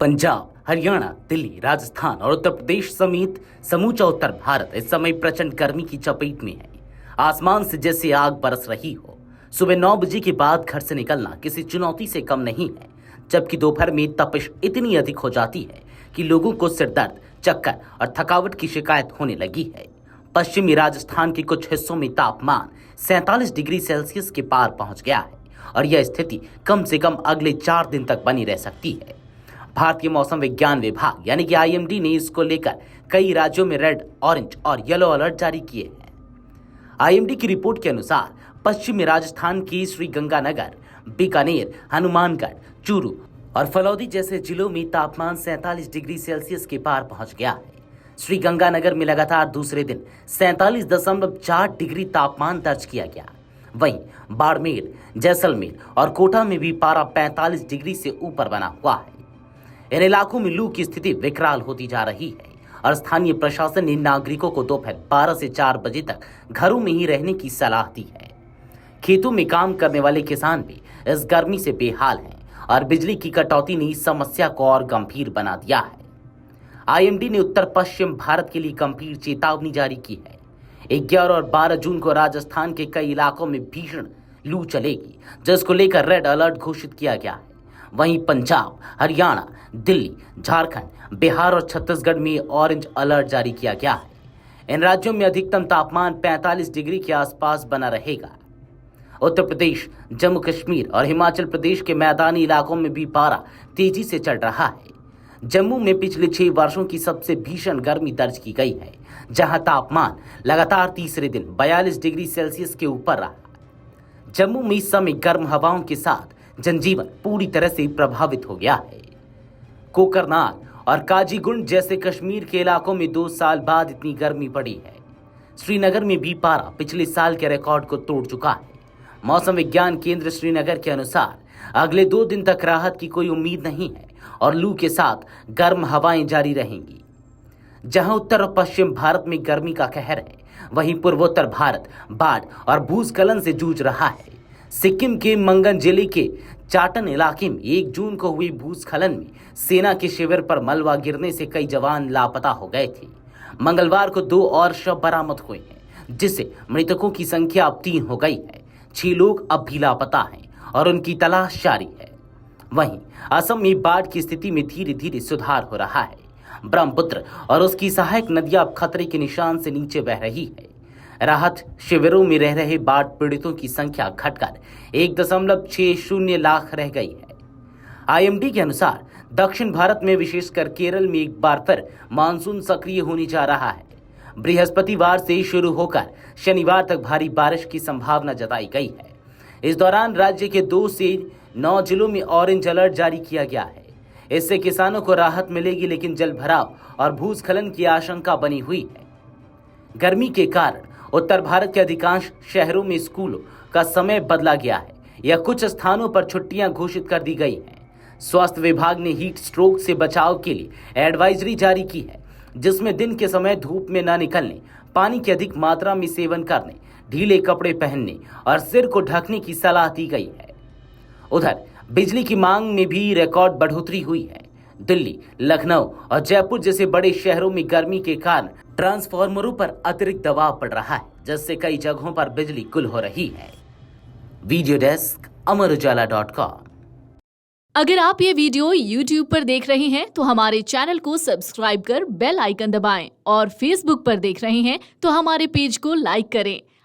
पंजाब, हरियाणा, दिल्ली, राजस्थान और उत्तर प्रदेश समेत समूचा उत्तर भारत इस समय प्रचंड गर्मी की चपेट में है। आसमान से जैसे आग बरस रही हो। सुबह 9 बजे के बाद घर से निकलना किसी चुनौती से कम नहीं है, जबकि दोपहर में तपिश इतनी अधिक हो जाती है कि लोगों को सिरदर्द, चक्कर और थकावट की शिकायत होने लगी है। पश्चिमी राजस्थान के कुछ हिस्सों में तापमान 47 डिग्री सेल्सियस के पार पहुंच गया है और यह स्थिति कम से कम अगले 4 दिन तक बनी रह सकती है। भारतीय मौसम विज्ञान विभाग यानी कि आईएमडी ने इसको लेकर कई राज्यों में रेड, ऑरेंज और येलो अलर्ट जारी किए हैं। आईएमडी की रिपोर्ट के अनुसार पश्चिमी राजस्थान की श्रीगंगानगर, बीकानेर, हनुमानगढ़, चूरू और फलौदी जैसे जिलों में तापमान 47 डिग्री सेल्सियस के पार पहुंच गया है। श्रीगंगानगर में लगातार दूसरे दिन 47.4 डिग्री तापमान दर्ज किया गया। वहीं बाड़मेर, जैसलमेर और कोटा में भी पारा 45 डिग्री से ऊपर बना हुआ है। इन इलाकों में लू की स्थिति विकराल होती जा रही है और स्थानीय प्रशासन ने नागरिकों को दोपहर 12 से 4 बजे तक घरों में ही रहने की सलाह दी है। खेतों में काम करने वाले किसान भी इस गर्मी से बेहाल हैं और बिजली की कटौती ने इस समस्या को और गंभीर बना दिया है। आईएमडी ने उत्तर पश्चिम भारत के लिए गंभीर चेतावनी जारी की है। 11 और 12 जून को राजस्थान के कई इलाकों में भीषण लू चलेगी, जिसको लेकर रेड अलर्ट घोषित किया गया है। वहीं पंजाब, हरियाणा, दिल्ली, झारखंड, बिहार और छत्तीसगढ़ में ऑरेंज अलर्ट जारी किया गया है। इन राज्यों में अधिकतम तापमान 45 डिग्री के आसपास बना रहेगा। उत्तर प्रदेश, जम्मू कश्मीर और हिमाचल प्रदेश के मैदानी इलाकों में भी पारा तेजी से चढ़ रहा है। जम्मू में पिछले 6 वर्षों की सबसे भीषण गर्मी दर्ज की गई है, जहां तापमान लगातार तीसरे दिन 42 डिग्री सेल्सियस के ऊपर रहा। जम्मू में इस समय गर्म हवाओं के साथ जनजीवन पूरी तरह से प्रभावित हो गया है। कोकरनाल और काजीगुंड जैसे कश्मीर के इलाकों में 2 साल बाद इतनी गर्मी पड़ी है। श्रीनगर में भी पारा पिछले साल के रिकॉर्ड को तोड़ चुका है। मौसम विज्ञान केंद्र श्रीनगर के अनुसार अगले 2 दिन तक राहत की कोई उम्मीद नहीं है और लू के साथ गर्म हवाएं जारी रहेंगी। जहां उत्तर और पश्चिम भारत में गर्मी का कहर है, वहीं पूर्वोत्तर भारत बाढ़ और भूस्खलन से जूझ रहा है। सिक्किम के मंगन जिले के चाटन इलाके में 1 जून को हुई भूस्खलन में सेना के शिविर पर मलबा गिरने से कई जवान लापता हो गए थे। मंगलवार को 2 और शव बरामद हुए हैं, जिससे मृतकों की संख्या अब 3 हो गई है। 6 लोग अब भी लापता हैं और उनकी तलाश जारी है। वहीं असम में बाढ़ की स्थिति में धीरे धीरे सुधार हो रहा है। ब्रह्मपुत्र और उसकी सहायक नदियां अब खतरे के निशान से नीचे बह रही है। राहत शिविरों में रह रहे बाढ़ पीड़ितों की संख्या घटकर 1.60 लाख रह गई है। आईएमडी के अनुसार दक्षिण भारत में विशेषकर केरल में एक बार फिर मानसून सक्रिय होने जा रहा है। बृहस्पतिवार से शुरू होकर शनिवार तक भारी बारिश की संभावना जताई गई है। इस दौरान राज्य के 2 से 9 जिलों में ऑरेंज अलर्ट जारी किया गया है। इससे किसानों को राहत मिलेगी, लेकिन जलभराव और भूस्खलन की आशंका बनी हुई है। गर्मी के कारण उत्तर भारत के अधिकांश शहरों में स्कूलों का समय बदला गया है या कुछ स्थानों पर छुट्टियां घोषित कर दी गई हैं। स्वास्थ्य विभाग ने हीट स्ट्रोक से बचाव के लिए एडवाइजरी जारी की है, जिसमें दिन के समय धूप में न निकलने, पानी की अधिक मात्रा में सेवन करने, ढीले कपड़े पहनने और सिर को ढकने की सलाह दी गई है। उधर बिजली की मांग में भी रिकॉर्ड बढ़ोतरी हुई है। दिल्ली, लखनऊ और जयपुर जैसे बड़े शहरों में गर्मी के कारण ट्रांसफार्मरों पर अतिरिक्त दबाव पड़ रहा है, जिससे कई जगहों पर बिजली गुल हो रही है। वीडियो डेस्क, अमरउजाला.com। अगर आप ये वीडियो YouTube पर देख रहे हैं तो हमारे चैनल को सब्सक्राइब कर बेल आइकन दबाएं और Facebook पर देख रहे हैं तो हमारे पेज को लाइक करें।